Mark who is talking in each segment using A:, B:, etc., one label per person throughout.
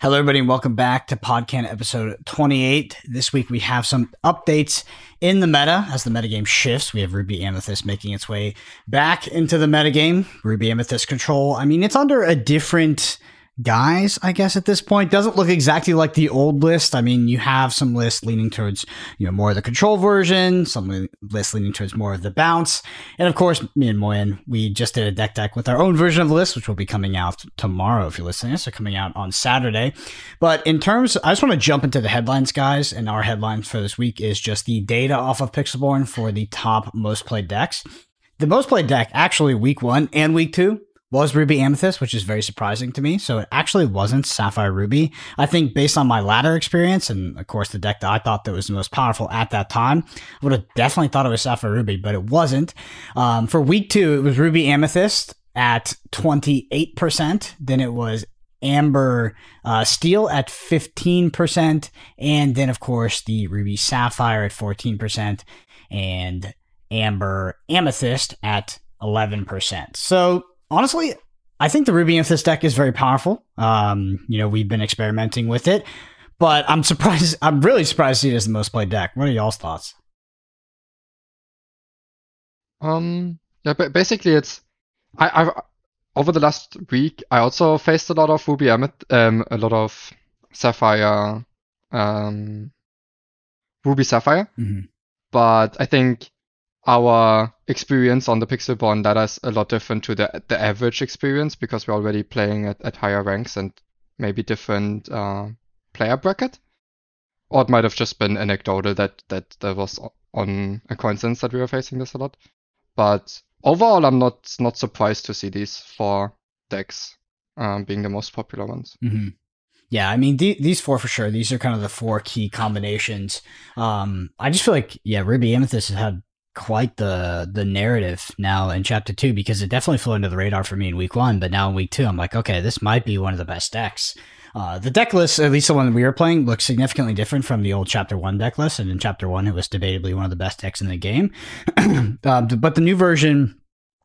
A: Hello, everybody, and welcome back to Podcana episode 28. This week we have some updates in the meta as the metagame shifts. We have Ruby Amethyst making its way back into the metagame. Ruby Amethyst control. I mean, it's under a different guise, I guess, at this point. Doesn't look exactly like the old list. I mean, you have some lists leaning towards, more of the control version, some lists leaning towards more of the bounce. And of course, me and Moyen, we just did a deck with our own version of the list, which will be coming out tomorrow if you're listening. So coming out on Saturday. But in terms, I just want to jump into the headlines, guys. And our headlines for this week is just the data off of Pixelborn for the top most played decks. The most played deck, actually, week 1 and week 2, was Ruby Amethyst, which is very surprising to me. So it actually wasn't Sapphire Ruby. I think based on my ladder experience, and of course the deck that I thought that was the most powerful at that time, I would have definitely thought it was Sapphire Ruby, but it wasn't. For week 2, it was Ruby Amethyst at 28%. Then it was Amber Steel at 15%. And then, of course, the Ruby Sapphire at 14%. And Amber Amethyst at 11%. So honestly, I think the Ruby Amethyst deck is very powerful. We've been experimenting with it, but I'm surprised. I'm really surprised to see it as the most played deck. What are y'all's thoughts?
B: But basically, I've over the last week, I also faced a lot of Ruby Amethyst, a lot of Sapphire, Ruby Sapphire, but I think our experience on the Pixelborn data is a lot different to the average experience because we're already playing at higher ranks and maybe different player bracket. Or it might have just been anecdotal that was on a coincidence that we were facing this a lot. But overall, I'm not surprised to see these 4 decks being the most popular ones.
A: Mm-hmm. Yeah, I mean, these 4 for sure. These are kind of the 4 key combinations. I just feel like, Ruby Amethyst has had quite the narrative now in chapter 2 because it definitely flew under the radar for me in week 1, but now in week 2 I'm like, okay, this might be one of the best decks. The deck list, at least the one that we were playing, looks significantly different from the old chapter 1 deck list, and in chapter 1 it was debatably one of the best decks in the game. But the new version,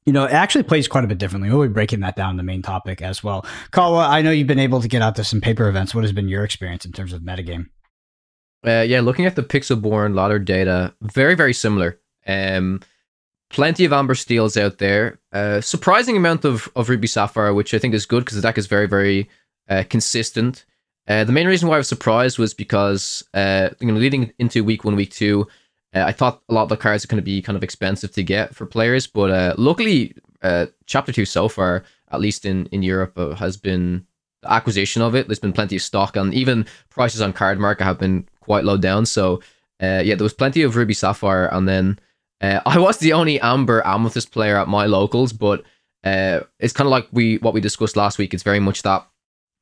A: it actually plays quite a bit differently. We'll be breaking that down in the main topic as well. Kawa, I know you've been able to get out to some paper events. What has been your experience in terms of metagame?
C: Looking at the Pixelborn ladder data, very, very similar. Plenty of Amber Steels out there. Surprising amount of Ruby Sapphire, which I think is good because the deck is very, very consistent. The main reason why I was surprised was because leading into week 1, week 2, I thought a lot of the cards are going to be kind of expensive to get for players, but luckily, chapter 2 so far, at least in Europe, has been the acquisition of it. There's been plenty of stock, and even prices on card market have been quite low down. So there was plenty of Ruby Sapphire, and then I was the only Amber Amethyst player at my locals, but it's kind of like what we discussed last week. It's very much that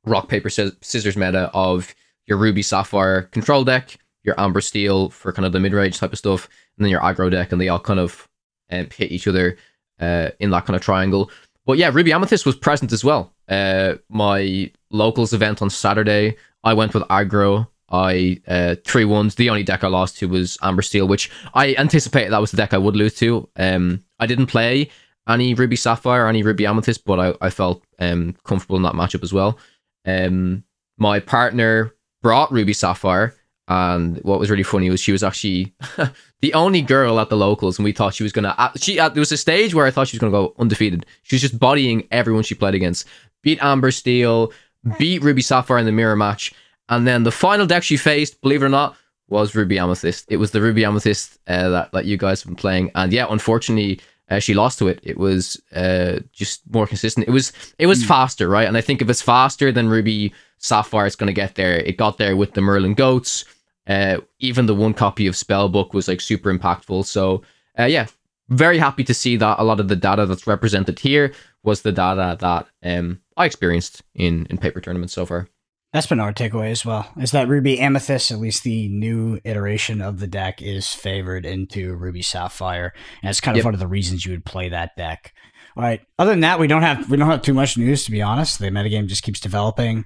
C: rock, paper, scissors meta of your Ruby Sapphire control deck, your Amber Steel for kind of the mid-range type of stuff, and then your aggro deck, and they all kind of hit each other in that kind of triangle. But yeah, Ruby Amethyst was present as well. My locals event on Saturday, I went with aggro. I 3-1. The only deck I lost to was Amber Steel, which I anticipated that was the deck I would lose to. I didn't play any Ruby Sapphire or any Ruby Amethyst, but I felt comfortable in that matchup as well. My partner brought Ruby Sapphire, and what was really funny was she was actually the only girl at the locals, and we thought she was gonna. There was a stage where I thought she was gonna go undefeated. She was just bodying everyone she played against. Beat Amber Steel, beat Ruby Sapphire in the mirror match. And then the final deck she faced, believe it or not, was Ruby Amethyst. It was the Ruby Amethyst that you guys have been playing. And yeah, unfortunately, she lost to it. It was just more consistent. It was faster, right? And I think if it's faster than Ruby Sapphire, it's going to get there. It got there with the Merlin Goats. Even the 1 copy of Spellbook was like super impactful. So very happy to see that a lot of the data that's represented here was the data that I experienced in paper tournaments so far.
A: That's been our takeaway as well, is that Ruby Amethyst, at least the new iteration of the deck, is favored into Ruby Sapphire. And it's kind of one of the reasons you would play that deck. All right. Other than that, we don't have too much news, to be honest. The metagame just keeps developing.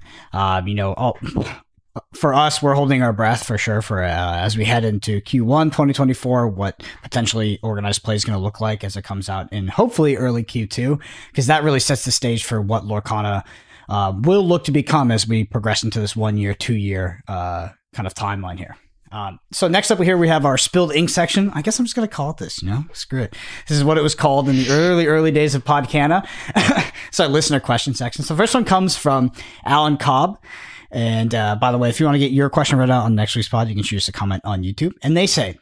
A: For us, we're holding our breath for sure for as we head into Q1 2024, what potentially organized play is going to look like as it comes out in hopefully early Q2, because that really sets the stage for what Lorcana will look to become as we progress into this 1 year, 2 year kind of timeline here. So next up here, we have our spilled ink section. I guess I'm just going to call it this, screw it. This is what it was called in the early days of Podcana. So listener question section. So first one comes from Alan Cobb. And by the way, if you want to get your question read out on next week's pod, you can shoot us a comment on YouTube. And they say,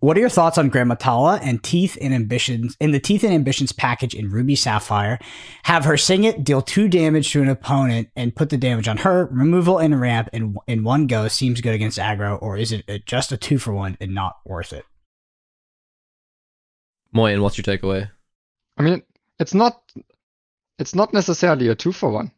A: what are your thoughts on Grammatala and Teeth and Ambitions in the Teeth and Ambitions package in Ruby Sapphire? Have her sing it, deal 2 damage to an opponent, and put the damage on her. Removal and ramp in one go seems good against aggro, or is it just a 2-for-1 and not worth it?
C: Moyen, what's your takeaway?
B: I mean, it's not necessarily a 2-for-1.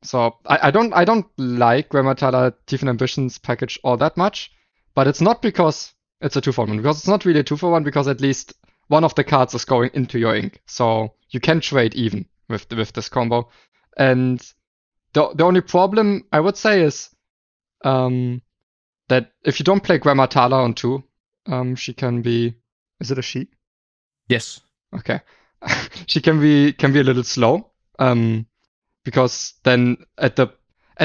B: So I don't like Grammatala Teeth and Ambitions package all that much, but it's not because it's a 2-for-1, because it's not really a 2-for-1, because at least one of the cards is going into your ink. So you can trade even with this combo. And the only problem I would say is that if you don't play Grammatala on 2, she can be... Is it a she?
C: Yes.
B: Okay. She can be a little slow. Because then at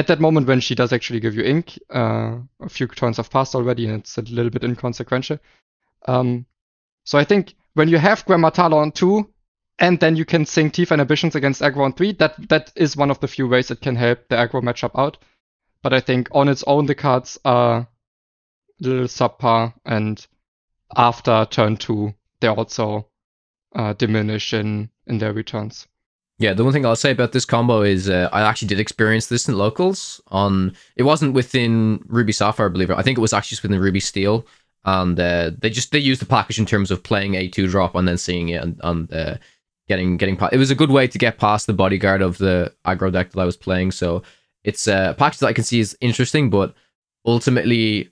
B: that moment when she does actually give you ink, a few turns have passed already, and it's a little bit inconsequential. So I think when you have Grammatala on 2, and then you can sing Teeth and Ambitions against aggro on 3, that is one of the few ways it can help the aggro matchup out. But I think on its own the cards are a little subpar, and after turn 2 they also diminish in their returns.
C: Yeah, the one thing I'll say about this combo is I actually did experience this in locals. It wasn't within Ruby Sapphire, I believe it. I think it was actually just within Ruby Steel, and they used the package in terms of playing a 2-drop and then seeing it and getting. It was a good way to get past the bodyguard of the aggro deck that I was playing. So it's a package that I can see is interesting, but ultimately,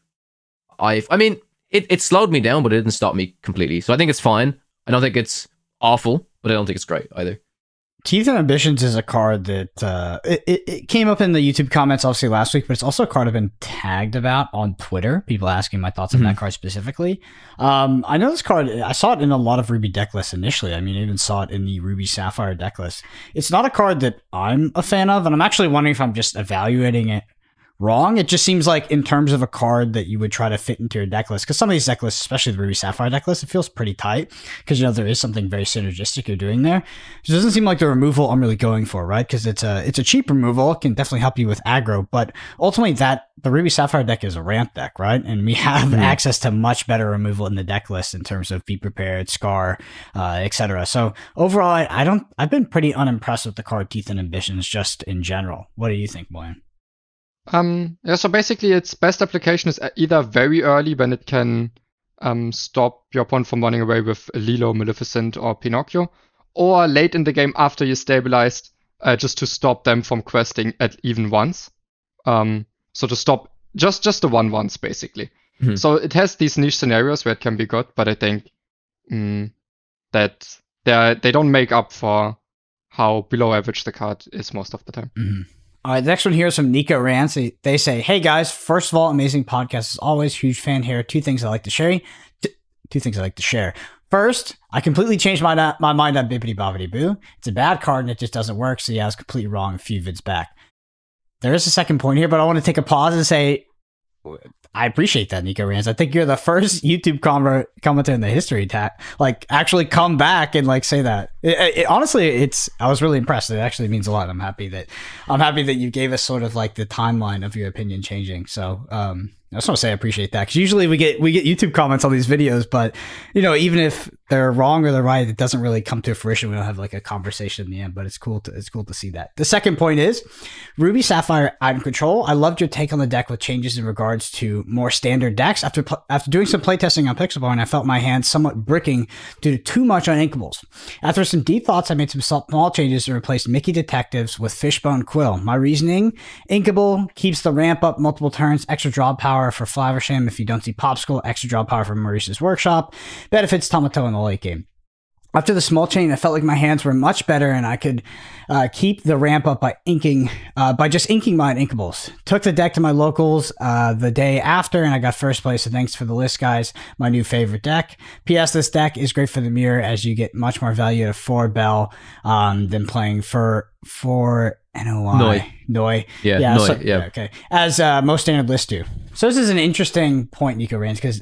C: it slowed me down, but it didn't stop me completely. So I think it's fine. I don't think it's awful, but I don't think it's great either.
A: Teeth and Ambitions is a card that it came up in the YouTube comments obviously last week, but it's also a card I've been tagged about on Twitter. People asking my thoughts on that card specifically. I know this card, I saw it in a lot of Ruby deck lists initially. I mean, I even saw it in the Ruby Sapphire deck list. It's not a card that I'm a fan of, and I'm actually wondering if I'm just evaluating it wrong. It just seems like in terms of a card that you would try to fit into your deck list, because some of these deck lists, especially the Ruby Sapphire deck list, it feels pretty tight because there is something very synergistic you're doing there. It doesn't seem like the removal I'm really going for, right? Because it's a cheap removal. It can definitely help you with aggro, but ultimately the Ruby Sapphire deck is a ramp deck, right? And we have access to much better removal in the deck list in terms of Be Prepared, Scar, etc. So overall, I've been pretty unimpressed with the card Teeth and Ambitions just in general. What do you think, Moyen?
B: So basically its best application is either very early when it can stop your opponent from running away with Lilo, Maleficent, or Pinocchio, or late in the game after you stabilized, just to stop them from questing at even once. So to stop just the 1/1s basically. So it has these niche scenarios where it can be good, but I think that they don't make up for how below average the card is most of the time.
A: All right, the next one here is from Nico Rance. They say, hey guys, first of all, amazing podcast as always. Huge fan here. Two things I like to share. First, I completely changed my mind on Bippity Bobbity Boo. It's a bad card and it just doesn't work. So yeah, I was completely wrong a few vids back. There is a second point here, but I want to take a pause and say, I appreciate that, Nico Rance. I think you're the first YouTube commenter in the history actually come back and say that. Honestly, I was really impressed. It actually means a lot. I'm happy that you gave us sort of the timeline of your opinion changing. So I just want to say I appreciate that, because usually we get YouTube comments on these videos, but even if they're wrong or they're right, it doesn't really come to fruition. We don't have a conversation in the end, but it's cool to see that. The second point is Ruby Sapphire item control. I loved your take on the deck with changes in regards to more standard decks. After doing some playtesting on Pixelborn, I felt my hands somewhat bricking due to too much uninkables. After some deep thoughts, I made some small changes and replaced Mickey Detectives with Fishbone Quill. My reasoning: inkable keeps the ramp up multiple turns, extra draw power for Flaversham if you don't see Popsicle, extra draw power for Maurice's Workshop, benefits Tomato in the late game. After the small chain, I felt like my hands were much better and I could keep the ramp up by just inking my inkables. Took the deck to my locals the day after and I got first place, so thanks for the list, guys. My new favorite deck. P.S. This deck is great for the mirror as you get much more value at a 4 bell than playing for NOI. Noi.
C: Yeah, Noi,
A: So,
C: yeah.
A: okay. As most standard lists do. So this is an interesting point, Nico Rans, because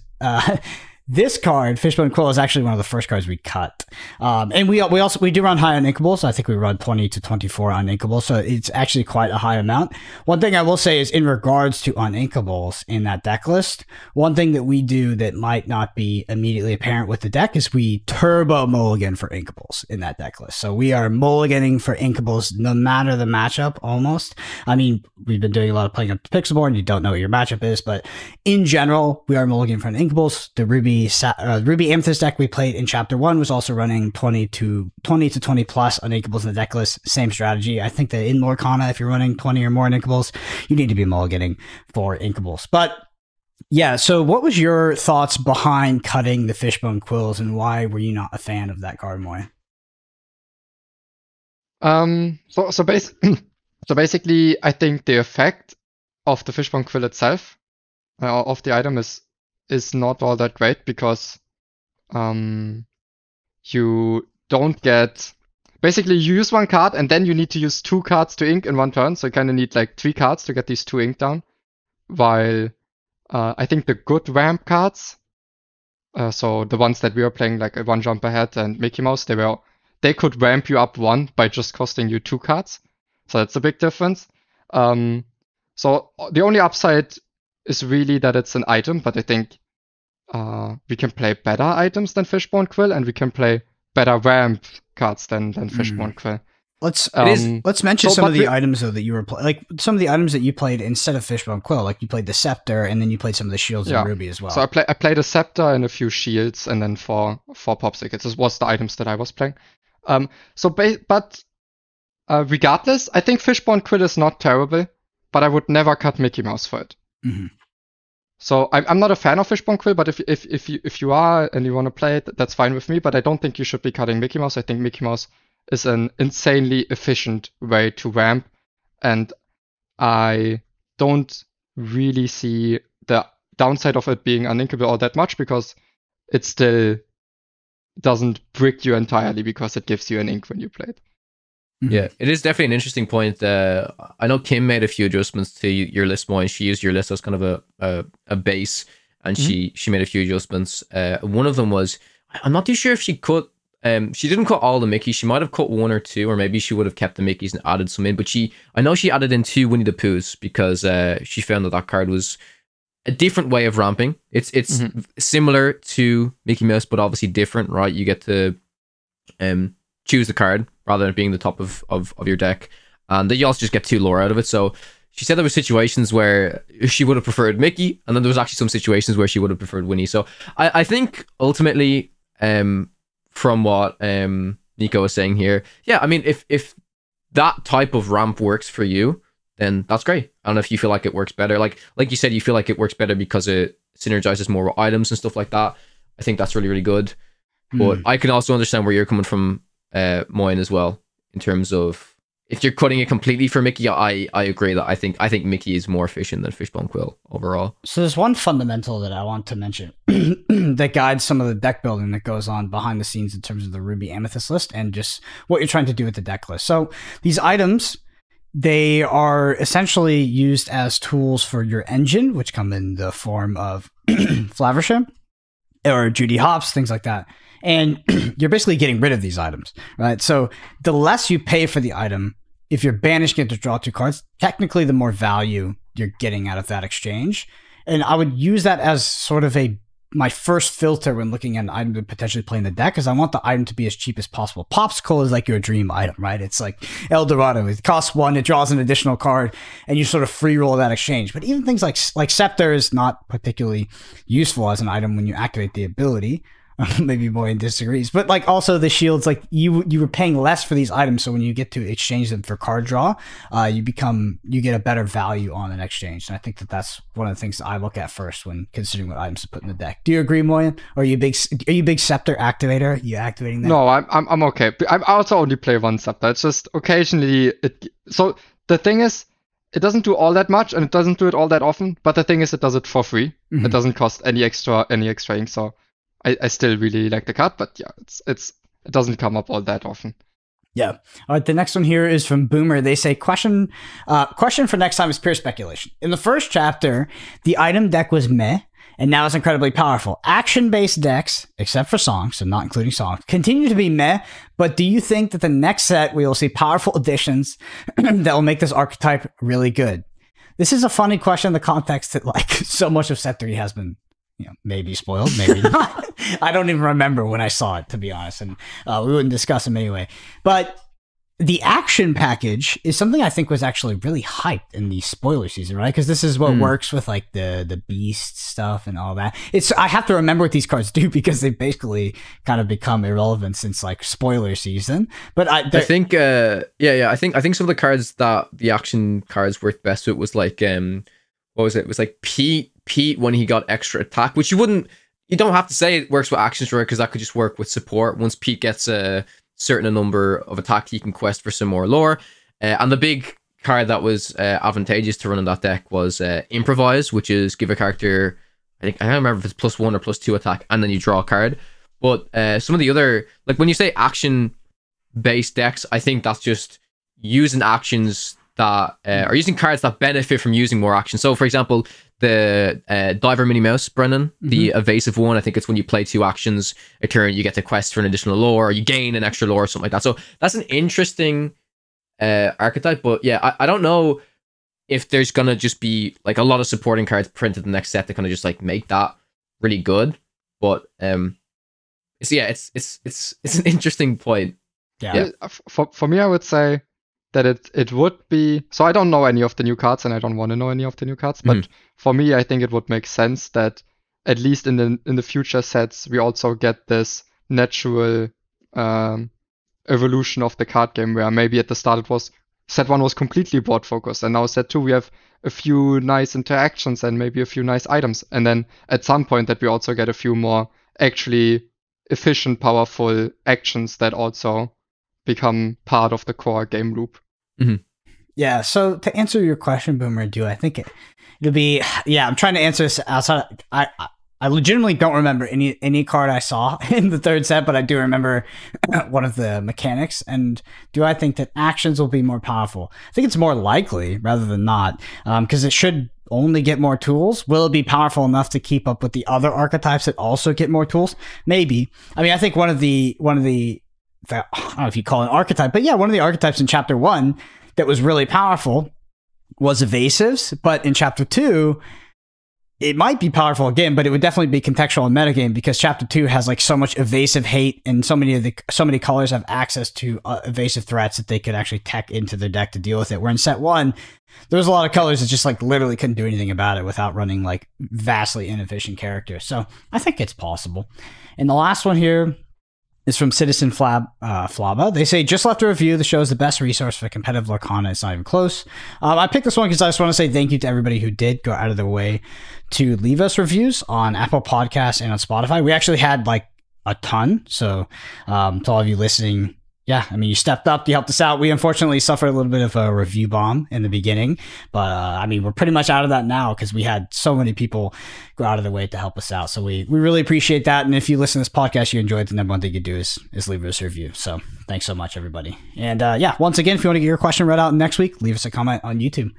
A: this card, Fishbone Quill, is actually one of the first cards we cut. And we do run high on Inkables. I think we run 20 to 24 on Inkables, so it's actually quite a high amount. One thing I will say is in regards to Uninkables in that deck list, one thing that we do that might not be immediately apparent with the deck is we turbo mulligan for Inkables in that deck list. So we are mulliganing for Inkables no matter the matchup almost. I mean, we've been doing a lot of playing up the Pixel board and you don't know what your matchup is, but in general, we are mulliganing for Inkables. The Ruby Amethyst deck we played in Chapter 1 was also running 20 to 20 plus Uninkables in the deck list. Same strategy. I think that in Lorcana, if you're running 20 or more Uninkables, you need to be mulliganing for Inkables. But yeah, so what was your thoughts behind cutting the Fishbone Quills, and why were you not a fan of that card, Moyen?
B: So basically, I think the effect of the Fishbone Quill itself, of the item is not all that great, because you don't get, basically you use one card and then you need to use 2 cards to ink in one turn, so you kind of need like 3 cards to get these 2 ink down, while I think the good ramp cards, so the ones that we were playing, like a 1 Jump Ahead and Mickey Mouse, they could ramp you up 1 by just costing you 2 cards, so that's a big difference. So the only upside is really that it's an item, but I think we can play better items than Fishbone Quill, and we can play better ramp cards than Fishbone Quill.
A: Let's mention some of the items though that you were like some of the items that you played instead of Fishbone Quill. Like you played the Scepter, and then you played some of the shields and Ruby as well.
B: So I played a Scepter and a few shields, and then 4 Popsicles. This was the items that I was playing. Regardless, I think Fishbone Quill is not terrible, but I would never cut Mickey Mouse for it.
A: Mm-hmm.
B: So I'm not a fan of Fishbone Quill, but if you are and you want to play it, that's fine with me. But I don't think you should be cutting Mickey Mouse. I think Mickey Mouse is an insanely efficient way to ramp, and I don't really see the downside of it being uninkable all that much, because it still doesn't brick you entirely, because it gives you an ink when you play it.
C: Yeah, it is definitely an interesting point. I know Kim made a few adjustments to your list more, and she used your list as kind of a base, and she made a few adjustments. One of them was, I'm not too sure if she didn't cut all the Mickeys. She might have cut 1 or 2, or maybe she would have kept the Mickeys and added some in. But I know she added in 2 Winnie the Poohs, because she found that card was a different way of ramping. It's similar to Mickey Mouse, but obviously different, right? You get to choose the card rather than being the top of your deck, and then you also just get 2 lore out of it. So she said there were situations where she would have preferred Mickey, and then there was actually some situations where she would have preferred Winnie. So I think ultimately, from what Nico was saying here, yeah, I mean, if that type of ramp works for you, then that's great. I don't know if you feel like it works better, like you said, you feel like it works better because it synergizes more with items and stuff like that. I think that's really, really good. But I can also understand where you're coming from, Moyen, as well, in terms of if you're cutting it completely for Mickey. I agree that I think Mickey is more efficient than Fishbone Quill overall.
A: So there's one fundamental that I want to mention that guides some of the deck building that goes on behind the scenes in terms of the Ruby Amethyst list and just what you're trying to do with the deck list. So these items, they are essentially used as tools for your engine, which come in the form of Flaversham or Judy Hopps, things like that. And you're basically getting rid of these items, right? So the less you pay for the item, if you're banishing it to draw 2 cards, technically the more value you're getting out of that exchange. And I would use that as sort of my first filter when looking at an item to potentially play in the deck, because I want the item to be as cheap as possible. Popsicle is like your dream item, right? It's like El Dorado. It costs 1, it draws an additional card, and you sort of free roll that exchange. But even things like Scepter is not particularly useful as an item when you activate the ability. Maybe Moyen disagrees, but like also the shields, like you were paying less for these items, so when you get to exchange them for card draw, you get a better value on an exchange. And I think that's one of the things that I look at first when considering what items to put in the deck. Do you agree, Moyen? Are you a big Scepter activator? Are you activating that?
B: No, I'm okay. I also only play 1 Scepter. It's just occasionally so the thing is, it doesn't do all that much, and it doesn't do it all that often. But the thing is, it does it for free. Mm-hmm. It doesn't cost any extra ink. So I still really like the card, but yeah, it doesn't come up all that often.
A: Yeah. All right. The next one here is from Boomer. They say, question for next time is pure speculation. In the first chapter, the item deck was meh, and now it's incredibly powerful. Action-based decks, except for songs, so not including songs, continue to be meh, but do you think that the next set we will see powerful additions that will make this archetype really good? This is a funny question in the context that like so much of set 3 has been, maybe spoiled, maybe not. I don't even remember when I saw it, to be honest, and we wouldn't discuss them anyway. But the action package is something I think was actually really hyped in the spoiler season, right? Because this is what works with like the beast stuff and all that. I have to remember what these cards do because they basically kind of become irrelevant since like spoiler season. But I
C: think I think some of the cards that the action cards worked best with was like what was it? It was like Pete when he got extra attack, which you don't have to say it works with actions, right? Because that could just work with support. Once Pete gets a certain number of attack, he can quest for some more lore. And the big card that was advantageous to run in that deck was Improvise, which is give a character, I don't remember if it's +1 or +2 attack, and then you draw a card. But some of the other, like when you say action based decks, I think that's just using actions that are using cards that benefit from using more action. So for example, the Diver Minnie Mouse, Brennan, the evasive one, I think it's when you play 2 actions a turn, you get to quest for an additional lore, or you gain an extra lore or something like that. So that's an interesting archetype. But yeah, I don't know if there's gonna just be like a lot of supporting cards printed in the next set to kind of just like make that really good. But it's an interesting point.
B: Yeah. For me, I would say that it would be, so I don't know any of the new cards and I don't want to know any of the new cards, but for me I think it would make sense that at least in the future sets we also get this natural evolution of the card game, where maybe at the start it was set 1 was completely board focused, and now set 2 we have a few nice interactions and maybe a few nice items, and then at some point that we also get a few more actually efficient, powerful actions that also become part of the core game loop.
A: Yeah, so to answer your question, Boomer, I think it'll be, I'm trying to answer this outside. I legitimately don't remember any card I saw in the third set, but I do remember one of the mechanics. And do I think that actions will be more powerful? I think it's more likely rather than not, because it should only get more tools. Will it be powerful enough to keep up with the other archetypes that also get more tools? Maybe. I mean, I think one of the I don't know if you call it an archetype, but yeah, one of the archetypes in chapter 1 that was really powerful was evasives, but in chapter 2 it might be powerful again, but it would definitely be contextual in metagame, because chapter 2 has like so much evasive hate, and so many colors have access to evasive threats that they could actually tech into their deck to deal with it. Where in set 1, there was a lot of colors that just like literally couldn't do anything about it without running like vastly inefficient characters. So I think it's possible. And the last one here is from Citizen Flaba. They say, just left a review. The show is the best resource for competitive Lorcana. It's not even close. I picked this one because I just want to say thank you to everybody who did go out of their way to leave us reviews on Apple Podcasts and on Spotify. We actually had like a ton. So to all of you listening, yeah, I mean, you stepped up, you helped us out. We unfortunately suffered a little bit of a review bomb in the beginning, but I mean, we're pretty much out of that now because we had so many people go out of their way to help us out. So we really appreciate that. And if you listen to this podcast, you enjoyed, the number one thing you do is leave us a review. So thanks so much, everybody. And once again, if you want to get your question read out next week, leave us a comment on YouTube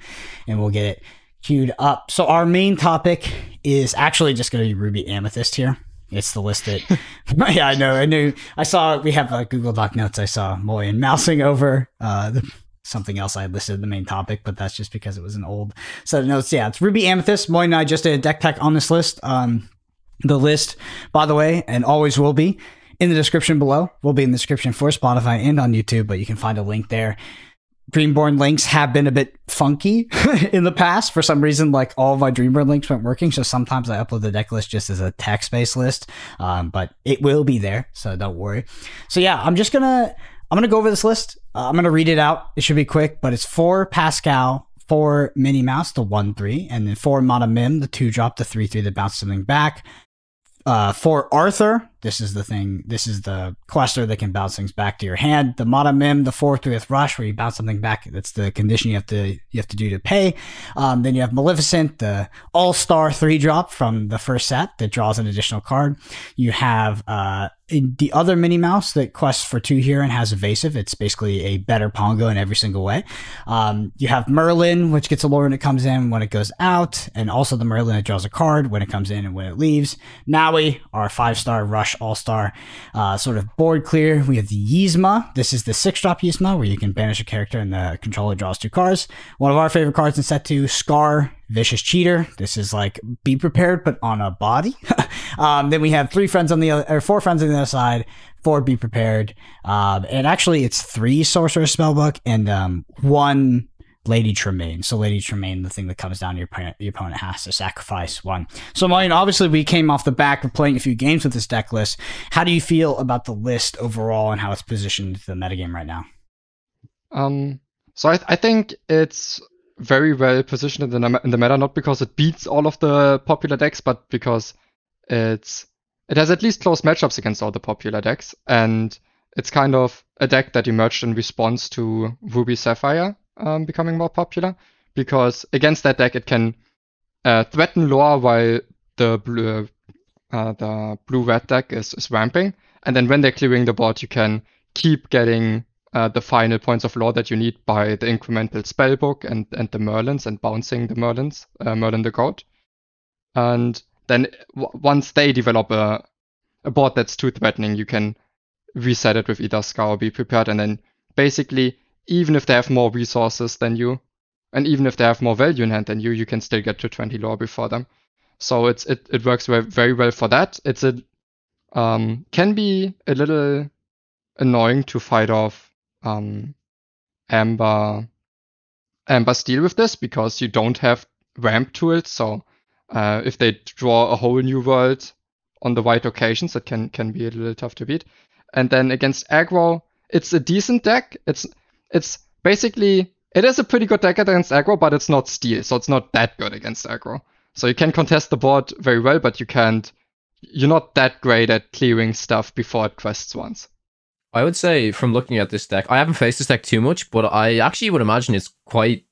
A: and we'll get it queued up. So our main topic is actually just going to be Ruby Amethyst here. It's the list that, yeah, I knew. I saw, we have Google Doc notes. I saw Moyen mousing over something else I had listed in the main topic, but that's just because it was an old set of notes. Yeah, it's Ruby Amethyst. Moyen and I just did a deck tech on this list. The list, by the way, and always will be in the description below. Will be in the description for Spotify and on YouTube, but you can find a link there. Dreamborn links have been a bit funky in the past. For some reason, like all of my Dreamborn links weren't working. So sometimes I upload the deck list just as a text-based list. But it will be there, so don't worry. So yeah, I'm gonna go over this list. I'm gonna read it out. It should be quick, but it's 4 Pascal, 4 Minnie Mouse, the 1/3, and then 4 Mana Mim, the 2-drop, the 3/3 that bounces something back. 4 Arthur, This is the thing. This is the quester that can bounce things back to your hand. The Mata Mim, the 4/3 with Rush, where you bounce something back. That's the condition you have to do to pay. Then you have Maleficent, the All-Star 3-drop from the first set that draws an additional card. You have the other Minnie Mouse that quests for 2 here and has evasive. It's basically a better Pongo in every single way. You have Merlin, which gets a lure when it comes in, when it goes out, and also the Merlin that draws a card when it comes in and when it leaves. Maui, our 5-star Rush All-Star, sort of board clear. We have the Yzma. This is the 6-drop Yzma, where you can banish a character and the controller draws 2 cards. One of our favorite cards in set 2, Scar, Vicious Cheater. This is like Be Prepared, but on a body. Then we have 4 friends on the other side, 4 Be Prepared. And actually it's 3 Sorceress Spellbook and 1 Lady Tremaine. So Lady Tremaine, the thing that comes down, your opponent has to sacrifice 1. So Moyen, obviously we came off the back of playing a few games with this deck list. How do you feel about the list overall and how it's positioned to the metagame right now?
B: So I think it's very well positioned in the meta, not because it beats all of the popular decks, but because it has at least close matchups against all the popular decks, and it's kind of a deck that emerged in response to Ruby Sapphire becoming more popular, because against that deck it can threaten lore while the blue-red deck is ramping, and then when they're clearing the board you can keep getting the final points of lore that you need by the incremental spellbook and the Merlins and bouncing the Merlins, Merlin the Goat. And then once they develop a board that's too threatening, you can reset it with either Scour or Be Prepared, and then basically, even if they have more resources than you, and even if they have more value in hand than you can still get to 20 lore before them. So it works very well for that. It's can be a little annoying to fight off Amber Steel with this, because you don't have ramp to it. So if they draw a whole new world on the right occasions, it can be a little tough to beat. And then against aggro, it's a decent deck. It's basically, it is a pretty good deck against aggro, but it's not Steel, so it's not that good against aggro. So you can contest the board very well, but you're not that great at clearing stuff before it quests once.
C: I would say, from looking at this deck, I haven't faced this deck too much, but I actually would imagine it's quite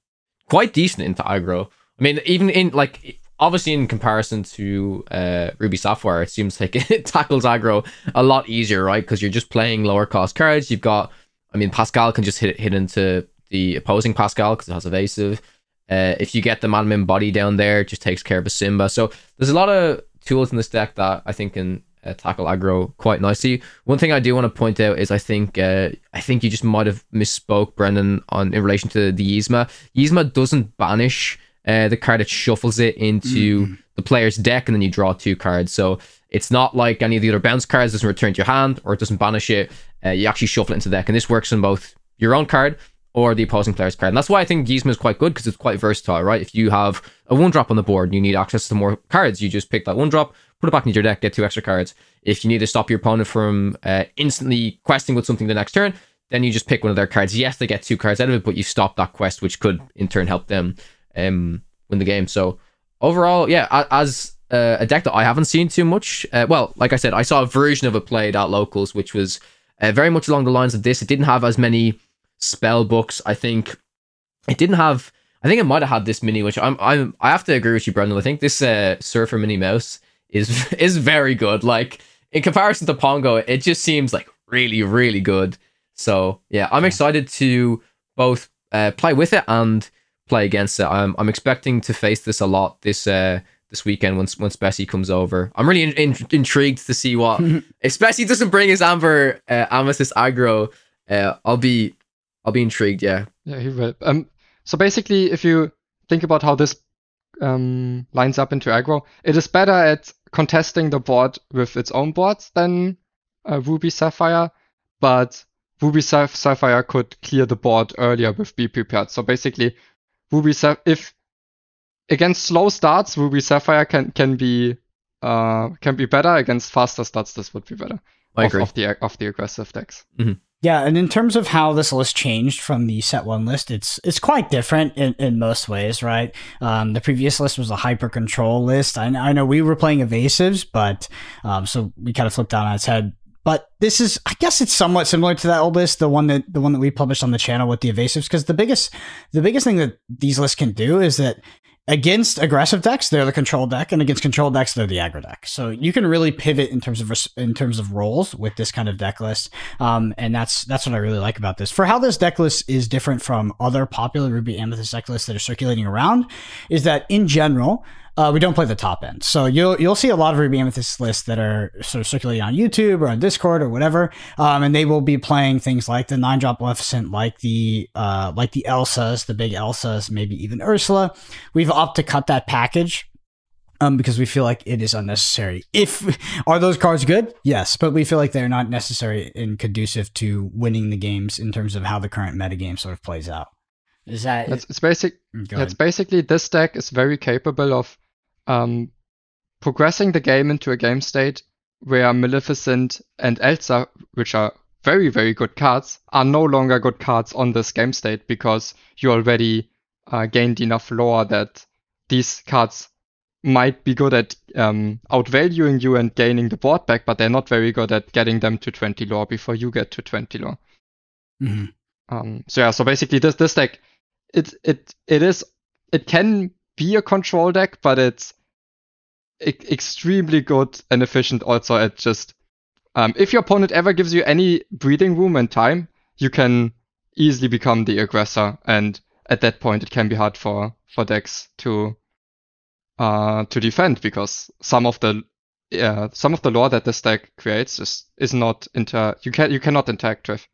C: decent into aggro. I mean, even in, like, obviously in comparison to Ruby Sapphire, it seems like it tackles aggro a lot easier, right? Because you're just playing lower cost cards. You've got, I mean, Pascal can just hit into the opposing Pascal because it has evasive. If you get the Madman body down there, it just takes care of a Simba. So there's a lot of tools in this deck that I think can tackle aggro quite nicely. One thing I do want to point out is I think you just might have misspoke, Brendan, in relation to the Yzma. Yzma doesn't banish the card, it shuffles it into the player's deck, and then you draw 2 cards. So it's not like any of the other bounce cards. It doesn't return to your hand, or it doesn't banish it. You actually shuffle it into the deck, and this works on both your own card or the opposing player's card. And that's why I think Yzma is quite good, because it's quite versatile, right? If you have a 1-drop on the board and you need access to more cards, you just pick that 1-drop, put it back into your deck, get 2 extra cards. If you need to stop your opponent from instantly questing with something the next turn, then you just pick one of their cards. Yes, they get 2 cards out of it, but you stop that quest, which could in turn help them win the game. So overall, yeah, as a deck that I haven't seen too much, well, like I said, I saw a version of it played at locals, which was very much along the lines of this. It didn't have as many spell books. I think it might have had this mini, which I have to agree with you, Brendan. I think this Surfer Minnie Mouse is very good. Like, in comparison to Pongo, it just seems like really, really good. So yeah, I'm excited to both play with it and play against it. I'm expecting to face this a lot this weekend once Bessie comes over. I'm really intrigued to see what, if Bessie doesn't bring his Amethyst aggro, I'll be intrigued. Yeah,
B: he will. So basically, if you think about how this lines up into aggro, it is better at contesting the board with its own boards than Ruby Sapphire, but Ruby Sapphire could clear the board earlier with Be Prepared. So basically, if against slow starts, Ruby Sapphire can be better. Against faster starts, this would be better.
C: I agree.
B: Of the aggressive decks.
C: Mm-hmm.
A: Yeah, and in terms of how this list changed from the set one list, it's quite different in most ways, right? The previous list was a hyper control list. I know we were playing evasives, but so we kind of flipped that on its head. But this is, I guess, it's somewhat similar to that old list, the one that we published on the channel with the evasives, because the biggest thing that these lists can do is that against aggressive decks, they're the control deck, and against control decks, they're the aggro deck. So you can really pivot in terms of roles with this kind of deck list, and that's what I really like about this. For how this deck list is different from other popular Ruby Amethyst deck lists that are circulating around, is that in general, we don't play the top end. So you'll see a lot of Ruby Amethyst lists that are sort of circulating on YouTube or on Discord or whatever, and they will be playing things like the 9-drop Maleficent, like the Elsas, the big Elsas, maybe even Ursula. We've opted to cut that package because we feel like it is unnecessary. Are those cards good? Yes, but we feel like they're not necessary and conducive to winning the games in terms of how the current metagame sort of plays out. Is that
B: it's basically this deck is very capable of progressing the game into a game state where Maleficent and Elsa, which are very, very good cards, are no longer good cards on this game state because you already gained enough lore that these cards might be good at outvaluing you and gaining the board back, but they're not very good at getting them to 20 lore before you get to 20 lore.
A: Mm-hmm.
B: So basically this deck, it can be a control deck, but it's extremely good and efficient also at just if your opponent ever gives you any breathing room and time, you can easily become the aggressor, and at that point it can be hard for decks to defend, because some of the lore that this deck creates is not you cannot interact with.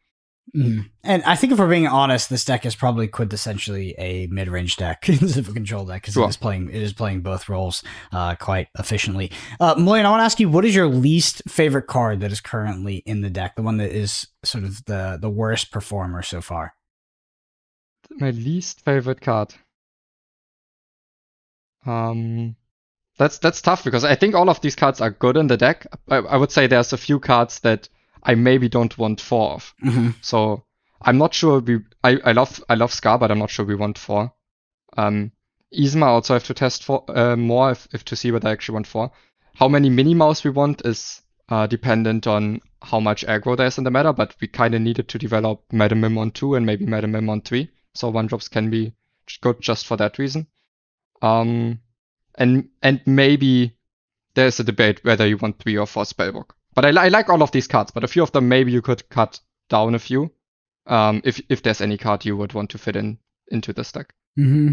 A: Mm-hmm. And I think if we're being honest, this deck is probably quintessentially a mid-range deck instead of a control deck, because it is playing both roles quite efficiently. Moyen, I want to ask you, what is your least favorite card that is currently in the deck? The one that is sort of the worst performer so far.
B: My least favorite card. That's tough, because I think all of these cards are good in the deck. I would say there's a few cards that I maybe don't want 4 of.
A: Mm-hmm.
B: So I'm not sure I love Scar, but I'm not sure we want 4. Yzma also have to test for more if to see what I actually want 4. How many Minimaus we want is dependent on how much aggro there is in the meta, but we kind of needed to develop Metamim on 2 and maybe Metamim on 3. So 1-drops can be good just for that reason. And maybe there's a debate whether you want 3 or 4 Spellbook. But I like all of these cards, but a few of them maybe you could cut down a few, if there's any card you would want to fit into this deck.
A: Mm-hmm.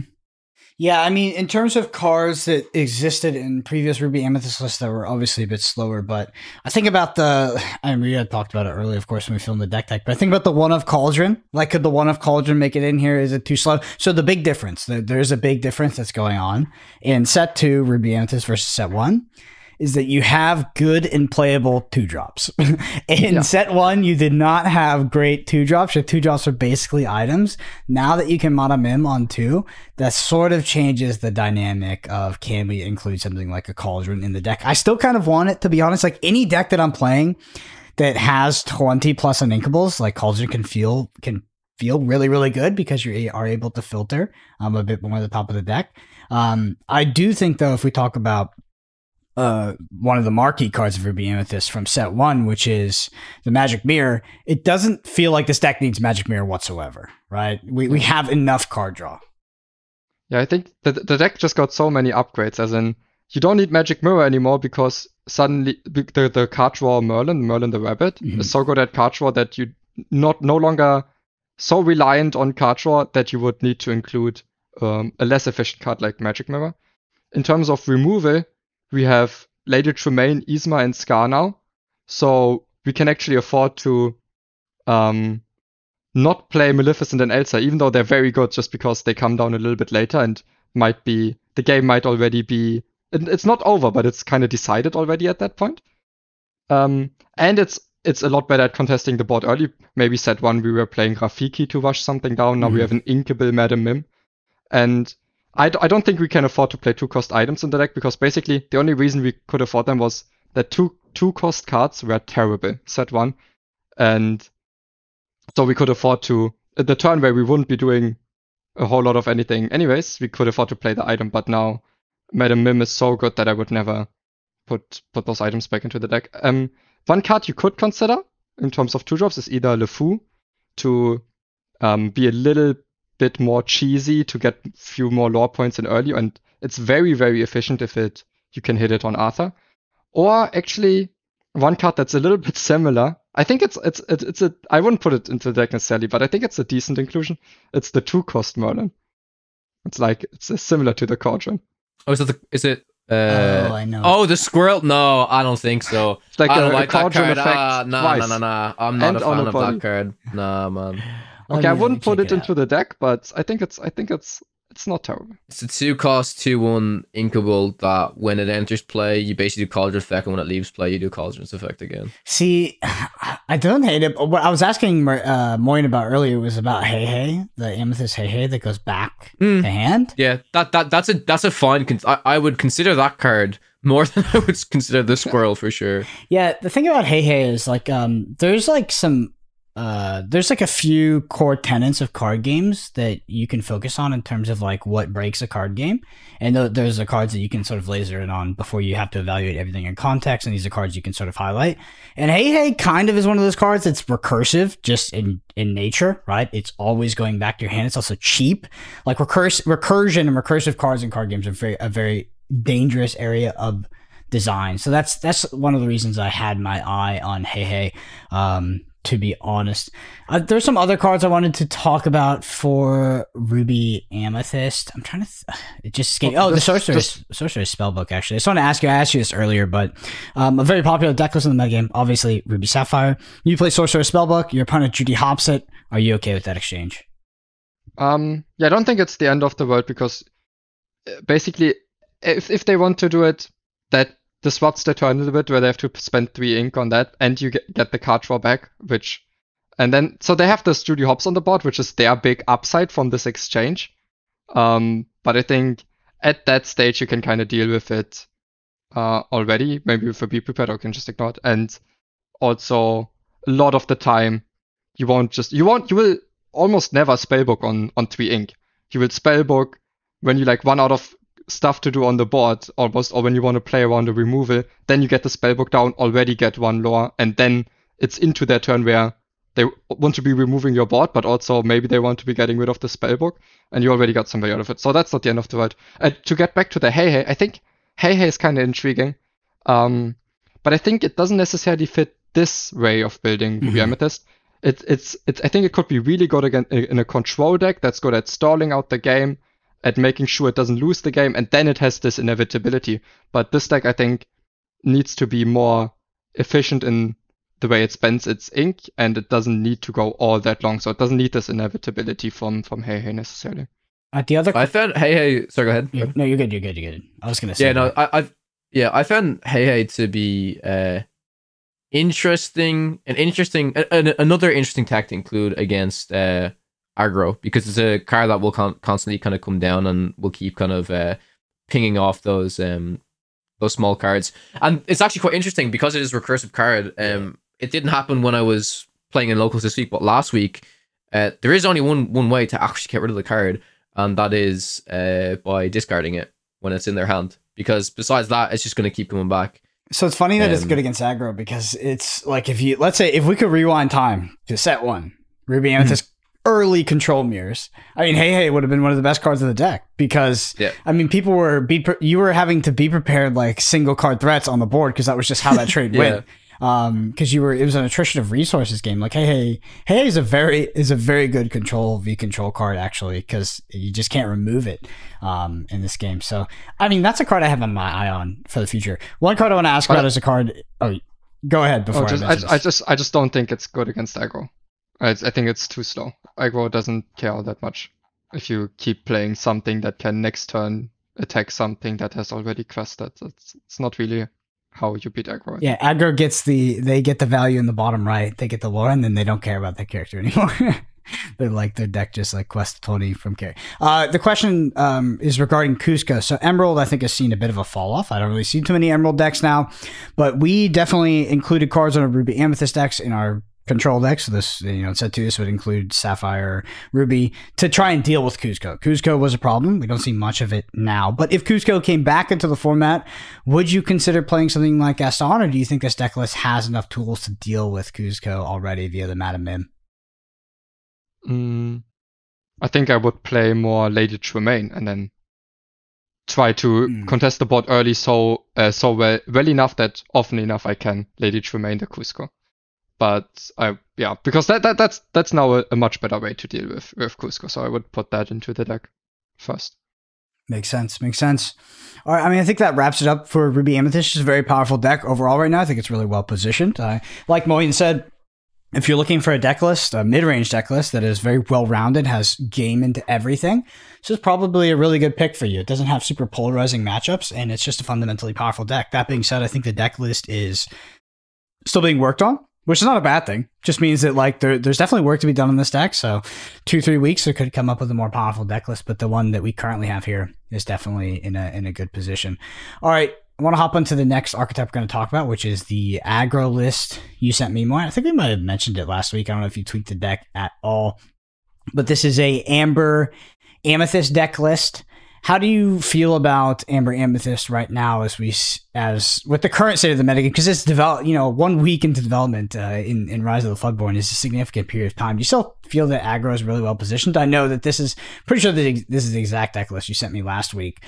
A: Yeah, I mean, in terms of cards that existed in previous Ruby Amethyst lists that were obviously a bit slower, but I think about we had talked about it earlier, of course, when we filmed the deck, but I think about the One of Cauldron. Like, could the One of Cauldron make it in here? Is it too slow? So the big difference, there's a big difference that's going on in set 2 Ruby Amethyst versus set 1. Is that you have good and playable 2-drops. In set 1, you did not have great 2-drops. Your 2-drops are basically items. Now that you can Mana Mim on 2, that sort of changes the dynamic of, can we include something like a Cauldron in the deck? I still kind of want it, to be honest. Like, any deck that I'm playing that has 20 plus uninkables, like Cauldron can feel really, really good, because you are able to filter a bit more at the top of the deck. I do think, though, if we talk about one of the marquee cards of Ruby Amethyst from set 1, which is the Magic Mirror, it doesn't feel like this deck needs Magic Mirror whatsoever, right? We have enough card draw.
B: Yeah, I think the deck just got so many upgrades, as in, you don't need Magic Mirror anymore, because suddenly the card draw Merlin the Rabbit,
A: mm-hmm.
B: is so good at card draw that you no longer so reliant on card draw that you would need to include a less efficient card like Magic Mirror. In terms of removal, we have Lady Tremaine, Yzma, and Scar now, so we can actually afford to not play Maleficent and Elsa, even though they're very good, just because they come down a little bit later and the game might already be, it's not over, but it's kind of decided already at that point. And it's a lot better at contesting the board early. Maybe set 1 we were playing Rafiki to rush something down. Now we have an inkable Madam Mim, and I don't think we can afford to play 2-cost items in the deck, because basically the only reason we could afford them was that 2-cost cards were terrible set 1, and So we could afford to, at the turn where we wouldn't be doing a whole lot of anything anyways, we could afford to play the item, but now Madam Mim is so good that I would never put those items back into the deck. One card you could consider in terms of 2-drops is either LeFou to be a little bit more cheesy to get a few more lore points in early, and it's very, very efficient if you can hit it on Arthur. Or actually, one card that's a little bit similar. I think it's a I wouldn't put it into the deck necessarily, but I think it's a decent inclusion. It's the 2-cost Merlin. It's similar to the Cauldron.
C: Oh, is it?
A: I know.
C: Oh, the squirrel? No, I don't think so.
B: It's like
C: I don't
B: a
C: like that
B: Cauldron
C: card.
B: effect.
C: No. I'm not a fan of that card. Nah, man.
B: Okay, I wouldn't put it into the deck, but I think it's not terrible.
C: It's a 2-cost 2/1 Inkable that when it enters play, you basically do Cauldron effect, and when it leaves play, you do Cauldron's effect again.
A: See, I don't hate it. But what I was asking Moyen about earlier was about Hey, the Amethyst Hey that goes back to hand.
C: Yeah, that's a fine. I would consider that card more than I would consider the squirrel for sure.
A: Yeah, the thing about Hey is like there's like a few core tenets of card games that you can focus on in terms of like what breaks a card game, and there's the cards that you can sort of laser in on before you have to evaluate everything in context, and these are cards you can sort of highlight. And Hey kind of is one of those cards that's recursive just in nature, right? It's always going back to your hand. It's also cheap. Like recursion and recursive cards in card games are a very dangerous area of design. So that's one of the reasons I had my eye on Hey. To be honest, there's some other cards I wanted to talk about for Ruby Amethyst. I'm trying to. It just escaped. Oh, the Sorceress Spellbook. Actually, I just want to ask you. I asked you this earlier, but a very popular deck list in the metagame. Obviously, Ruby Sapphire. You play Sorceress Spellbook. Your opponent Judy hops it. Are you okay with that exchange?
B: Yeah, I don't think it's the end of the world because basically, if they want to do it, that disrupts the turn a little bit where they have to spend 3 ink on that, and you get the card draw back, so they have this Judy Hops on the board, which is their big upside from this exchange. But I think at that stage you can kind of deal with it already, maybe with a Be Prepared, or you can just ignore it. And also a lot of the time you will almost never spellbook on 3 ink. You will spellbook when you like run out of stuff to do on the board almost, or when you want to play around a removal, then you get the spellbook down, already get 1 lore, and then it's into their turn where they want to be removing your board, but also maybe they want to be getting rid of the spellbook, and you already got somebody out of it. So that's not the end of the world. To get back to the Hey, I think Hey is kind of intriguing, but I think it doesn't necessarily fit this way of building Ruby Amethyst. I think it could be really good again in a control deck that's good at stalling out the game, at making sure it doesn't lose the game, and then it has this inevitability. But this deck, I think, needs to be more efficient in the way it spends its ink, and it doesn't need to go all that long, so it doesn't need this inevitability from Hey necessarily.
C: I found Hey. Sorry, go ahead.
A: No, you're good. I was gonna say.
C: Yeah, no, I found Hey to be another interesting tactic to include against aggro, because it's a card that will constantly kind of come down and will keep kind of pinging off those small cards. And it's actually quite interesting because it is a recursive card. It didn't happen when I was playing in locals this week, but last week there is only one way to actually get rid of the card, and that is by discarding it when it's in their hand, because besides that it's just going to keep coming back.
A: So it's funny that it's good against aggro, because it's like, let's say if we could rewind time to set 1, Ruby Amethyst early control mirrors, I mean, Hey would have been one of the best cards of the deck, because I mean, people you were having to be prepared like single card threats on the board, because that was just how that trade went. Because it was an attrition of resources game. Like Hey is a very good control card actually, because you just can't remove it in this game. So I mean, that's a card I have on my eye on for the future. One card I want to ask about is a card. Oh, go ahead before
B: I just don't think it's good against aggro. I think it's too slow. Aggro doesn't care that much if you keep playing something that can next turn attack something that has already quested. It's not really how you beat aggro.
A: Yeah, aggro they get the value in the bottom right, they get the lore, and then they don't care about that character anymore. They're like, their deck just like quest 20 from carry. The question is regarding Cusco. So Emerald, I think, has seen a bit of a fall off. I don't really see too many Emerald decks now, but we definitely included cards on our Ruby Amethyst decks in our control decks. So this, set two, this would include Sapphire, Ruby, to try and deal with Kuzco. Kuzco was a problem. We don't see much of it now. But if Kuzco came back into the format, would you consider playing something like Gaston, or do you think this deck list has enough tools to deal with Kuzco already via the Madame Mim?
B: I think I would play more Lady Tremaine and then try to contest the board early so well enough that often enough I can Lady Tremaine the Kuzco. But because that's now a much better way to deal with Kuzco. So I would put that into the deck first.
A: Makes sense. All right, I think that wraps it up for Ruby Amethyst. It's a very powerful deck overall right now. I think it's really well positioned. Like Moyen said, if you're looking for a deck list, a mid-range deck list that is very well-rounded, has game into everything, this is probably a really good pick for you. It doesn't have super polarizing matchups, and it's just a fundamentally powerful deck. That being said, I think the deck list is still being worked on, which is not a bad thing. Just means that there's definitely work to be done on this deck. So 2-3 weeks, it could come up with a more powerful deck list, but the one that we currently have here is definitely in a good position. All right. I want to hop into the next archetype we're going to talk about, which is the aggro list you sent me, Moyen. I think we might have mentioned it last week. I don't know if you tweaked the deck at all, but this is a Amber Amethyst deck list. How do you feel about Amber Amethyst right now as with the current state of the metagame? Because it's 1 week into development in Rise of the Floodborn is a significant period of time. Do you still feel that aggro is really well positioned? I know that this is pretty sure that this is the exact deck list you sent me last week,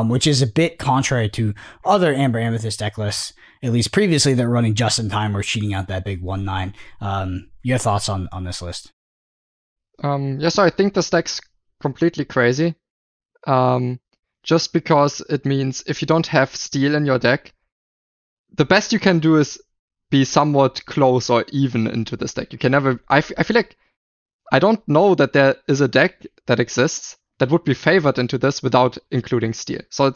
A: which is a bit contrary to other Amber Amethyst deck lists, at least previously, that were running just in time or cheating out that big 1/9. Your thoughts on this list?
B: So I think this deck's completely crazy. Just because it means if you don't have steel in your deck, the best you can do is be somewhat close or even into this deck. You can never. I feel like I don't know that there is a deck that exists that would be favored into this without including steel. So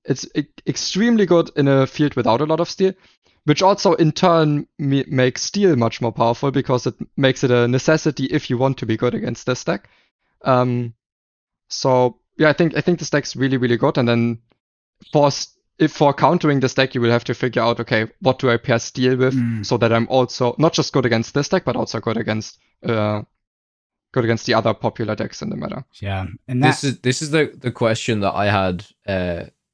B: it's extremely good in a field without a lot of steel, which also in turn makes steel much more powerful because it makes it a necessity if you want to be good against this deck. So yeah, I think this deck's really, really good. And then for countering this deck, you will have to figure out, okay, what do I pair steel with so that I'm also not just good against this deck, but also good against the other popular decks in the meta.
A: Yeah, and
C: this is the question that I had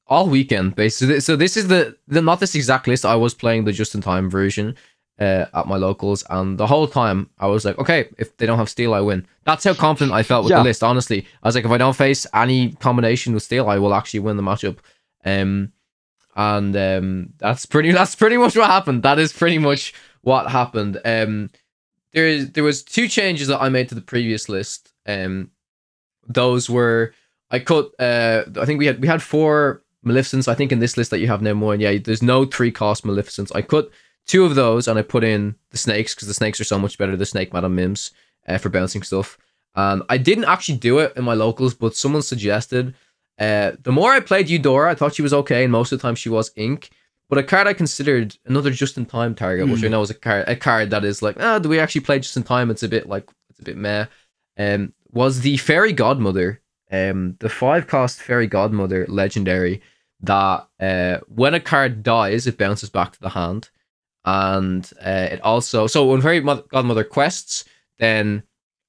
C: all weekend basically. So this is the not this exact list. I was playing the just in time version at my locals, and the whole time I was like, okay, if they don't have steel, I win. That's how confident I felt with the list, honestly. I was like, if I don't face any combination with steel, I will actually win the matchup. That's pretty much what happened. That is pretty much what happened. There was 2 changes that I made to the previous list. Those were I think we had 4 Maleficents. I think in this list that you have now, Moyen, yeah, there's no 3-cost Maleficents. I cut 2 of those and I put in the snakes because the snakes are so much better. The snake Madame Mims for bouncing stuff. I didn't actually do it in my locals, but someone suggested. The more I played Eudora, I thought she was okay, and most of the time she was ink. But a card I considered another just-in-time target, which I know is a card that is like, do we actually play just-in-time? It's a bit meh. Was the Fairy Godmother, the 5-cost Fairy Godmother legendary that when a card dies, it bounces back to the hand. And it also, so when Fairy Godmother quests, then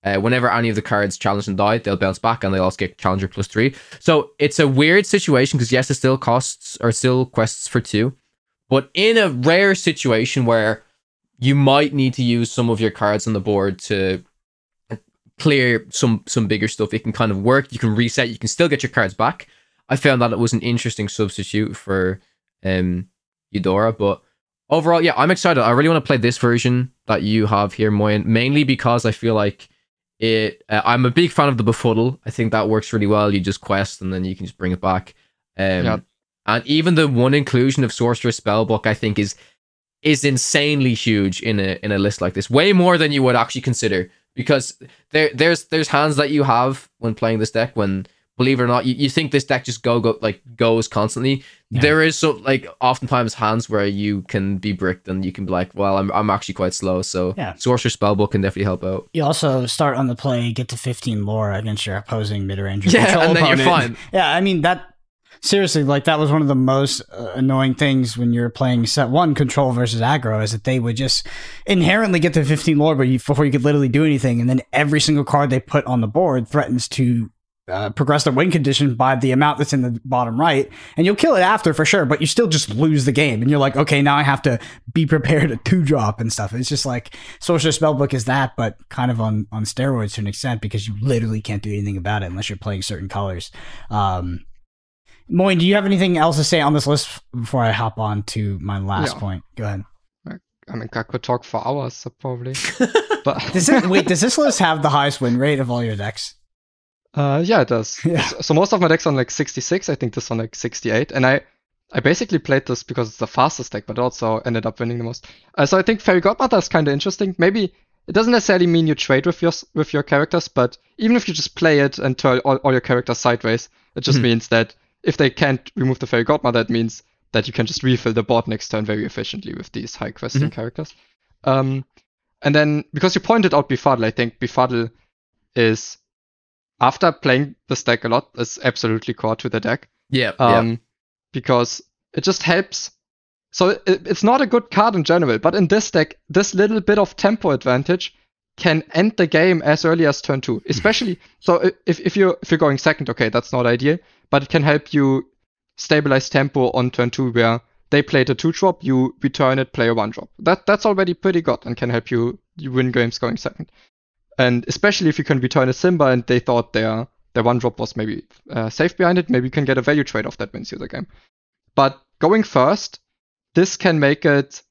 C: whenever any of the cards challenge and die, they'll bounce back, and they'll also get Challenger +3. So it's a weird situation because yes, it still quests for 2, but in a rare situation where you might need to use some of your cards on the board to clear some bigger stuff, it can kind of work. You can reset. You can still get your cards back. I found that it was an interesting substitute for Eudora, but overall, yeah, I'm excited. I really want to play this version that you have here, Moyen, mainly because I feel like I'm a big fan of the Befuddle. I think that works really well. You just quest and then you can just bring it back. And even the one inclusion of Sorceress Spellbook, I think is insanely huge in a list like this. Way more than you would actually consider, because there's hands that you have when playing this deck when, believe it or not, you think this deck just goes constantly. Yeah. There is so oftentimes hands where you can be bricked and you can be like, well, I'm actually quite slow. So yeah, Sorcerer's Spellbook can definitely help out.
A: You also start on the play, get to 15 lore against your opposing mid-range.
C: Yeah, and then you're fine.
A: Yeah, I mean Seriously, like that was one of the most annoying things when you're playing set 1 control versus aggro, is that they would just inherently get to 15 lore before you could literally do anything, and then every single card they put on the board threatens to progress their win condition by the amount that's in the bottom right, and you'll kill it after for sure, but you still just lose the game, and you're like, okay, now I have to be prepared to 2-drop and stuff. It's just like Sorceress Spellbook is that, but kind of on steroids to an extent, because you literally can't do anything about it unless you're playing certain colors. Moyen, do you have anything else to say on this list before I hop on to my last point? Go ahead.
B: I mean, I could talk for hours, so probably. But
A: does this list have the highest win rate of all your decks?
B: Yeah, it does.
A: Yeah.
B: So most of my decks are on like 66. I think this on like 68. And I basically played this because it's the fastest deck, but also ended up winning the most. So I think Fairy Godmother is kind of interesting. Maybe it doesn't necessarily mean you trade with your characters, but even if you just play it and turn all your characters sideways, it just means that if they can't remove the Fairy Godmother, it means that you can just refill the board next turn very efficiently with these high questing characters. And then, because you pointed out Befuddle, I think Befuddle is, after playing this deck a lot, is absolutely core to the deck.
C: Yeah.
B: Because it just helps. So it's not a good card in general, but in this deck, this little bit of tempo advantage can end the game as early as turn 2. Especially, so if you're going second, okay, that's not ideal, but it can help you stabilize tempo on turn 2, where they played a 2-drop, you return it, play a 1-drop. That's already pretty good and can help you win games going second. And especially if you can return a Simba and they thought their 1-drop was maybe safe behind it, maybe you can get a value trade off that wins you the game. But going first, this can make it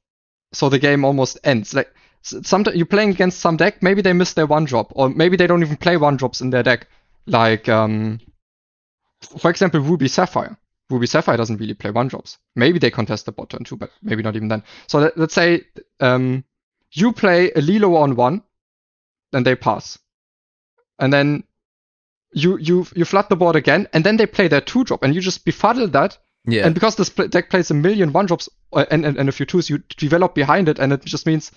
B: so the game almost ends. Like, sometimes you're playing against some deck, maybe they miss their 1-drop, or maybe they don't even play 1-drops in their deck. Like, for example, Ruby Sapphire. Ruby Sapphire doesn't really play 1-drops. Maybe they contest the bot turn 2, but maybe not even then. So let's say you play a Lilo on 1, then they pass. And then you flood the board again, and then they play their 2-drop, and you just befuddle that.
C: Yeah.
B: And because this deck plays a million 1-drops and a few 2s, you develop behind it, and it just means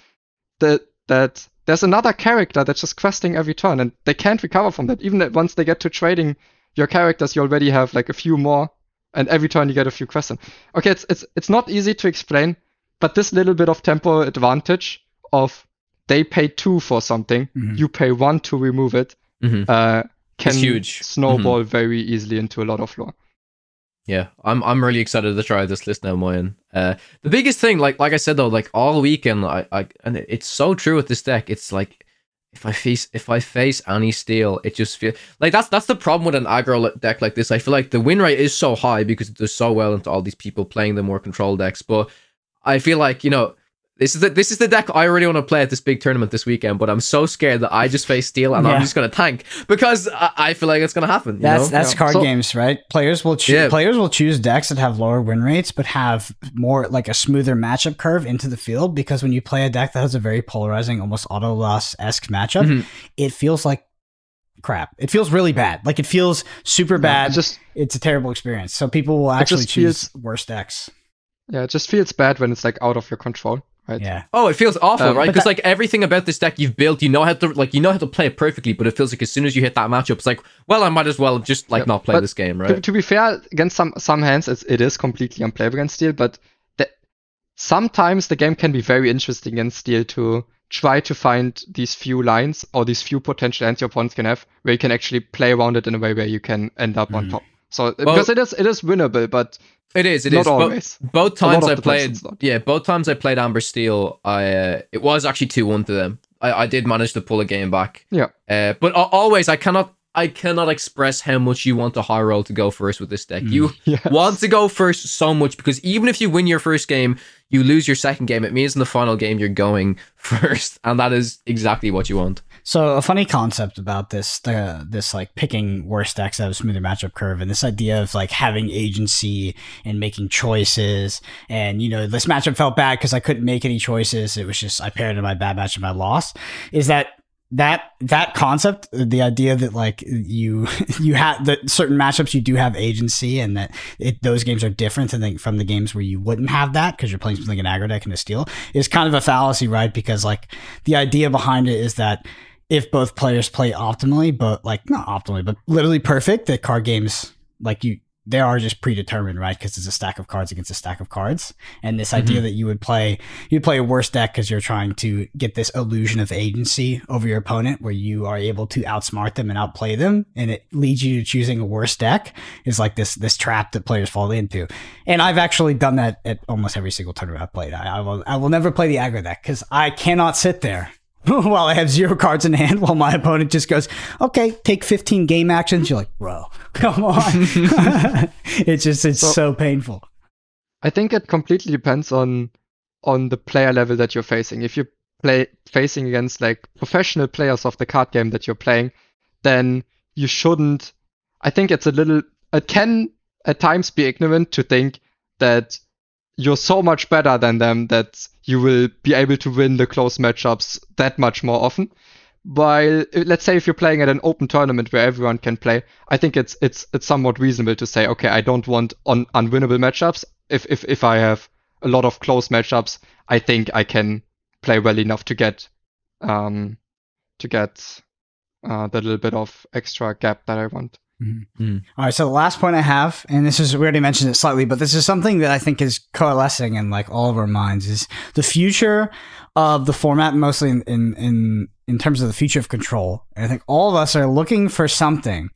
B: that there's another character that's just questing every turn, and they can't recover from that. Even once they get to trading your characters, you already have like a few more, and every turn you get a few questions. Okay, it's not easy to explain, but this little bit of tempo advantage of they pay 2 for something, you pay 1 to remove it, can
C: huge.
B: Snowball very easily into a lot of lore.
C: Yeah, I'm really excited to try this list now, Moyen. The biggest thing, like I said though, like all weekend, and it's so true with this deck. It's like if I face any steal, it just feels like that's the problem with an aggro deck like this. I feel like the win rate is so high because it does so well into all these people playing the more control decks. But I feel like, you know, this is the deck I really want to play at this big tournament this weekend, but I'm so scared that I just face steal and I'm just going to tank because I feel like it's going to happen.
A: That's card games, right? Players will choose decks that have lower win rates but have more like a smoother matchup curve into the field, because when you play a deck that has a very polarizing, almost auto loss-esque matchup, it feels like crap. It feels really bad. Like, it feels super bad. It's a terrible experience. So people will actually choose worse decks.
B: Yeah, it just feels bad when it's like out of your control. Right.
C: Yeah. Oh, it feels awful, right? Because like everything about this deck you've built, you know how to play it perfectly, but it feels like as soon as you hit that matchup, it's like, well, I might as well just like not play this game, right?
B: To be fair, against some hands, it is completely unplayable against Steel, but sometimes the game can be very interesting against Steel to try to find these few lines or these few potential hands your opponents can have where you can actually play around it in a way where you can end up on top. So because it is winnable, but
C: it is.
B: Not always.
C: Both times I played Amber Steel, it was actually 2-1 to them. I did manage to pull a game back.
B: Yeah.
C: But always, I cannot express how much you want a high roll to go first with this deck. You want to go first so much, because even if you win your first game, you lose your second game. It means in the final game you're going first, and that is exactly what you want.
A: So a funny concept about this like picking worse decks that have a smoother matchup curve, and this idea of like having agency and making choices, and you know, this matchup felt bad because I couldn't make any choices. It was just I paired in my bad matchup and I lost. Is that concept, the idea that like you have that certain matchups you do have agency, and that those games are different from the games where you wouldn't have that because you're playing something like an aggro deck and a steal, is kind of a fallacy, right? Because like the idea behind it is that if both players play optimally, but like not optimally, but literally perfect, that card games, like they are just predetermined, right? Because it's a stack of cards against a stack of cards. And this idea that you'd play a worse deck because you're trying to get this illusion of agency over your opponent where you are able to outsmart them and outplay them. And it leads you to choosing a worse deck is like this trap that players fall into. And I've actually done that at almost every single tournament I've played. I will never play the aggro deck because I cannot sit there while I have 0 cards in hand, while my opponent just goes, okay, take 15 game actions. You're like, bro, come on. It's so painful.
B: I think it completely depends on the player level that you're facing. If you're facing against like professional players of the card game that you're playing, then you shouldn't. I think it can at times be ignorant to think that you're so much better than them that you will be able to win the close matchups that much more often. While, let's say if you're playing at an open tournament where everyone can play, I think it's somewhat reasonable to say, okay, I don't want unwinnable matchups. If I have a lot of close matchups, I think I can play well enough to get the little bit of extra gap that I want.
A: All right, so the last point I have, and this is, we already mentioned it slightly, but this is something that I think is coalescing in like all of our minds, is the future of the format, mostly in terms of the future of control. And I think all of us are looking for something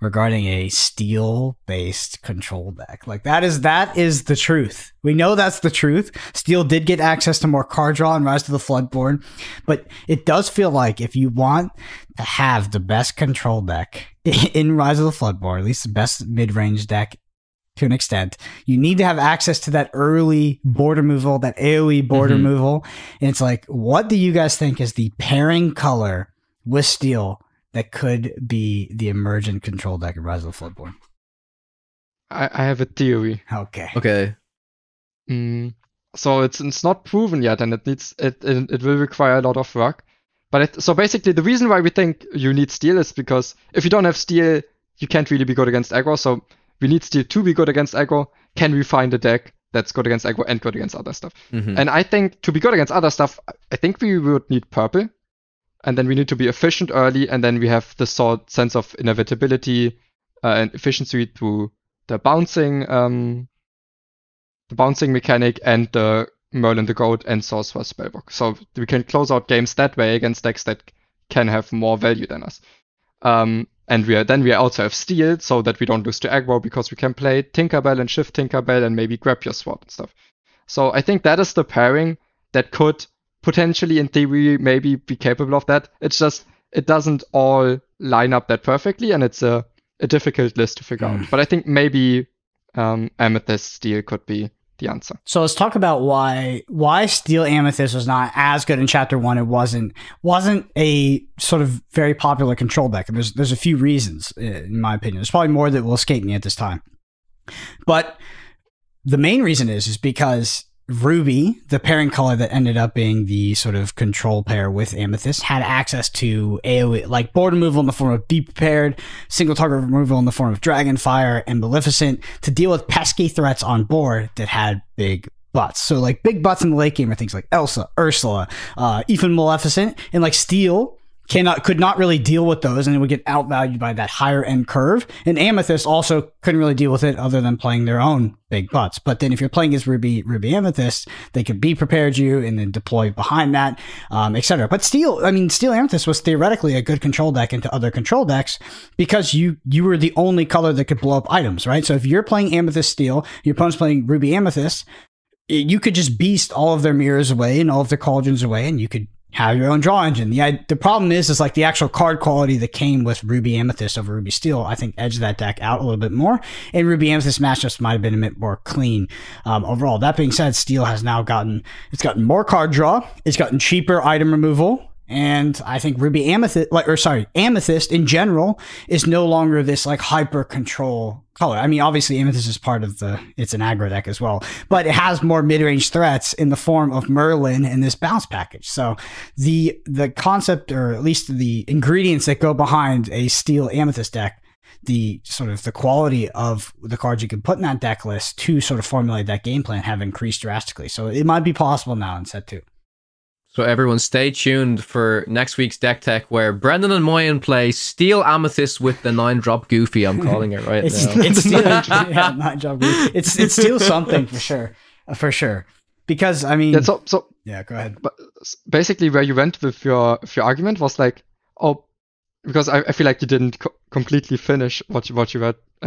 A: regarding a steel-based control deck. Like that is the truth. We know that's the truth. Steel did get access to more card draw and Rise to the Floodborn, but it does feel like if you want to have the best control deck in Rise of the Floodborn, at least the best mid-range deck to an extent, you need to have access to that early board removal, that AoE board removal. And it's like, what do you guys think is the pairing color with Steel that could be the emergent control deck of Rise of the Floodborn?
B: I have a theory.
A: Okay.
B: So it's not proven yet, and it will require a lot of work. But so basically, the reason why we think you need Steel is because if you don't have Steel, you can't really be good against aggro. So we need Steel to be good against aggro. Can we find a deck that's good against aggro and good against other stuff? And I think to be good against other stuff, I think we would need purple. And then we need to be efficient early, and then we have the sense of inevitability and efficiency through the bouncing mechanic and the Merlin the Goat and Sorceress spellbook. So we can close out games that way against decks that can have more value than us. And we also have Steel, so that we don't lose to aggro because we can play Tinkerbell and Shift Tinkerbell and maybe grab your sword and stuff. So I think that is the pairing that could potentially, in theory, maybe be capable of that. It's just, it doesn't all line up that perfectly, and it's a difficult list to figure out. But I think maybe Amethyst Steel could be the answer.
A: So let's talk about why Steel Amethyst was not as good in Chapter 1. It wasn't a sort of very popular control deck. And there's a few reasons, in my opinion. There's probably more that will escape me at this time. But the main reason is because Ruby, the pairing color that ended up being the sort of control pair with Amethyst, had access to AoE, like board removal in the form of Be Prepared, single target removal in the form of Dragonfire and Maleficent, to deal with pesky threats on board that had big butts. So like big butts in the late game are things like Elsa, Ursula, even Maleficent, and like Steel could not really deal with those, and it would get outvalued by that higher end curve. And Amethyst also couldn't really deal with it other than playing their own big butts. But then if you're playing as Ruby Amethyst, they could Be Prepared you and then deploy behind that, etc. But Steel Amethyst was theoretically a good control deck into other control decks because you were the only color that could blow up items, right? So if you're playing Amethyst Steel, your opponent's playing Ruby Amethyst, you could just beast all of their mirrors away and all of their cauldrons away, and you could have your own draw engine. The problem is like the actual card quality that came with Ruby Amethyst over Ruby Steel, I think edged that deck out a little bit more, and Ruby Amethyst matchups might have been a bit more clean overall. That being said, Steel has now gotten more card draw, it's gotten cheaper item removal, and I think Amethyst in general is no longer this like hyper control color. I mean, obviously Amethyst is part of it's an aggro deck as well, but it has more mid-range threats in the form of Merlin and this bounce package. So the concept, or at least the ingredients that go behind a Steel Amethyst deck, the sort of the quality of the cards you can put in that deck list to sort of formulate that game plan have increased drastically. So it might be possible now in set 2.
C: So everyone stay tuned for next week's Deck Tech, where Brendan and Moyen play Steel Amethyst with the 9-drop Goofy. I'm calling it right now.
A: It's Steel 9-drop Goofy. It's Steel something for sure. Because I mean, yeah, go ahead.
B: But basically, where you went with your argument was like, because I feel like you didn't completely finish what you were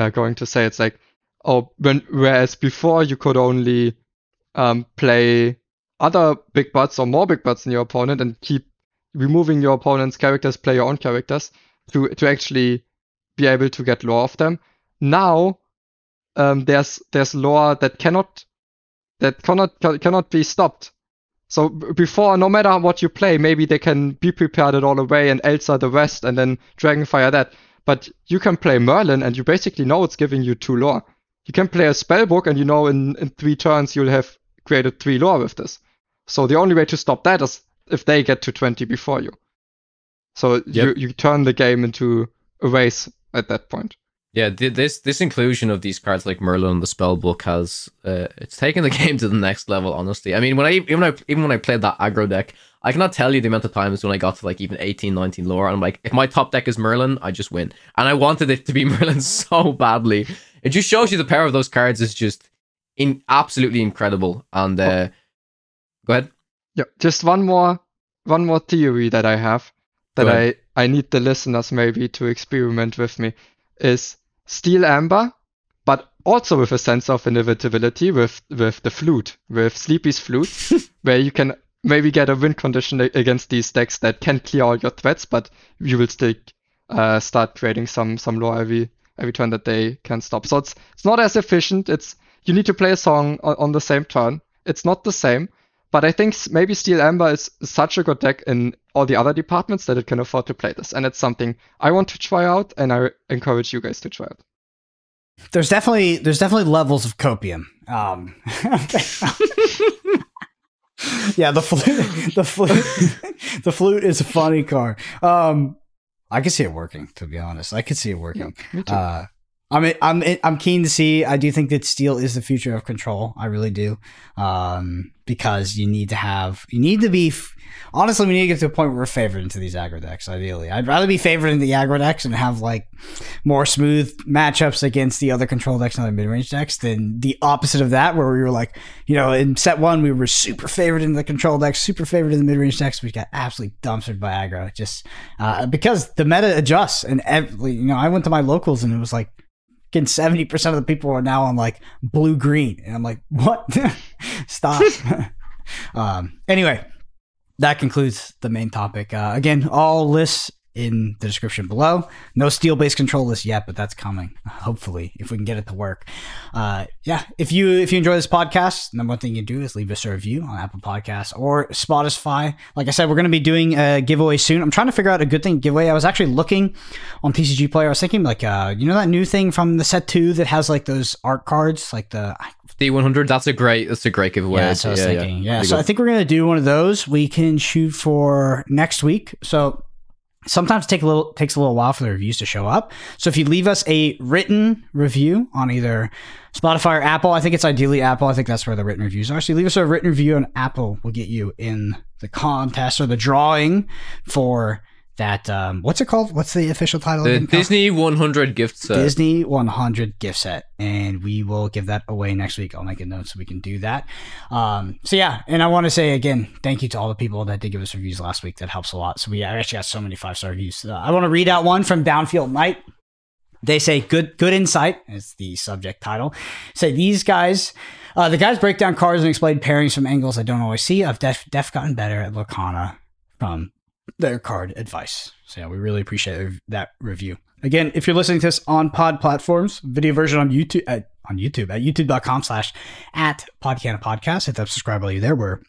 B: going to say. It's like, whereas before you could only play other big butts or more big butts in your opponent and keep removing your opponent's characters, play your own characters to actually be able to get lore of them. Now there's lore that cannot be stopped. So before, no matter what you play, maybe they can be prepared it all away and Elsa the rest and then Dragonfire that. But you can play Merlin and you basically know it's giving you 2 lore. You can play a spellbook and you know in 3 turns you'll have created 3 lore with this. So the only way to stop that is if they get to 20 before you. So you turn the game into a race at that point.
C: Yeah, this inclusion of these cards like Merlin and the Spellbook has it's taken the game to the next level, honestly. I mean, even when I played that aggro deck, I cannot tell you the amount of times when I got to like even 18, 19 lore, and I'm like, if my top deck is Merlin, I just win. And I wanted it to be Merlin so badly. It just shows you the power of those cards is just absolutely incredible. And go ahead.
B: Yeah, just one more theory that I have that I need the listeners maybe to experiment with me is Steel Amber, but also with a sense of inevitability with the flute, with Sleepy's flute, where you can maybe get a win condition against these decks that can clear all your threats, but you will still start creating some lore every turn that they can stop. So it's not as efficient. You need to play a song on the same turn. It's not the same, but I think maybe Steel Amber is such a good deck in all the other departments that it can afford to play this, and it's something I want to try out, and I encourage you guys to try it.
A: There's definitely levels of copium. Yeah, the flute is a funny card. I can see it working. To be honest, I could see it working.
B: Yeah, me too.
A: I'm keen to see. I do think that Steel is the future of Control. I really do. Because we need to be honestly, we need to get to a point where we're favored into these aggro decks, ideally. I'd rather be favored in the aggro decks and have like more smooth matchups against the other control decks and other mid-range decks than the opposite of that, where we were like, in set 1 we were super favored in the control decks, super favored in the mid-range decks. We got absolutely dumpstered by aggro, just because the meta adjusts. And I went to my locals and it was like 70% of the people are now on like blue-green, and I'm like, what? Stop. Anyway, that concludes the main topic. Again, all lists in the description below. No Steel-based control list yet, but that's coming. Hopefully, if we can get it to work. If you enjoy this podcast, number one thing you do is leave us a review on Apple Podcasts or Spotify. Like I said, we're going to be doing a giveaway soon. I'm trying to figure out a good thing to give away. I was actually looking on TCG Player. I was thinking like, that new thing from the set 2 that has like those art cards, like the
C: D100. That's a great giveaway.
A: Yeah, so I was thinking. Yeah, so I think we're going to do one of those. We can shoot for next week. So sometimes takes a little while for the reviews to show up. So if you leave us a written review on either Spotify or Apple, I think it's ideally Apple. I think that's where the written reviews are. So you leave us a written review on Apple, we'll get you in the contest or the drawing for that. What's it called? What's the official title?
C: The Disney 100 gift set.
A: Disney 100 gift set. And we will give that away next week. I'll make a note so we can do that. So yeah, and I want to say again, thank you to all the people that did give us reviews last week. That helps a lot. So I actually got so many 5-star reviews. I want to read out one from Downfield Knight. They say good insight is the subject title. Say these guys, the guys break down cards and explain pairings from angles I don't always see. I've def gotten better at Lorcana from their card advice. So yeah, we really appreciate that review. Again, if you're listening to this on pod platforms, video version on YouTube at youtube.com/@Podcana podcast. Hit that subscribe while you're there. We're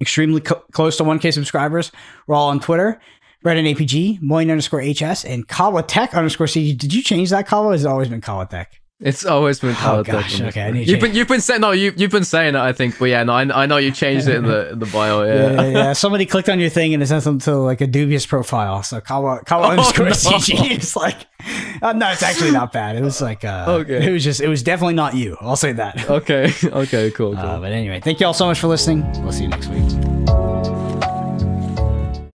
A: extremely close to 1K subscribers. We're all on Twitter. Brendan APG, Moyen_HS, and Kawa Tech _CG. Did you change that, Kawa? Has it always been Kawa Tech?
C: It's always been Kawa Tech.
A: Okay,
C: you've been saying it, I think, but yeah, no, I know you changed it in the bio.
A: Yeah. Somebody clicked on your thing and it sent them to like a dubious profile. So Kawa _CG. It's like, no, it's actually not bad. It was like, okay. It was definitely not you. I'll say that.
C: Okay, cool.
A: But anyway, thank you all so much for listening. We'll see you next week.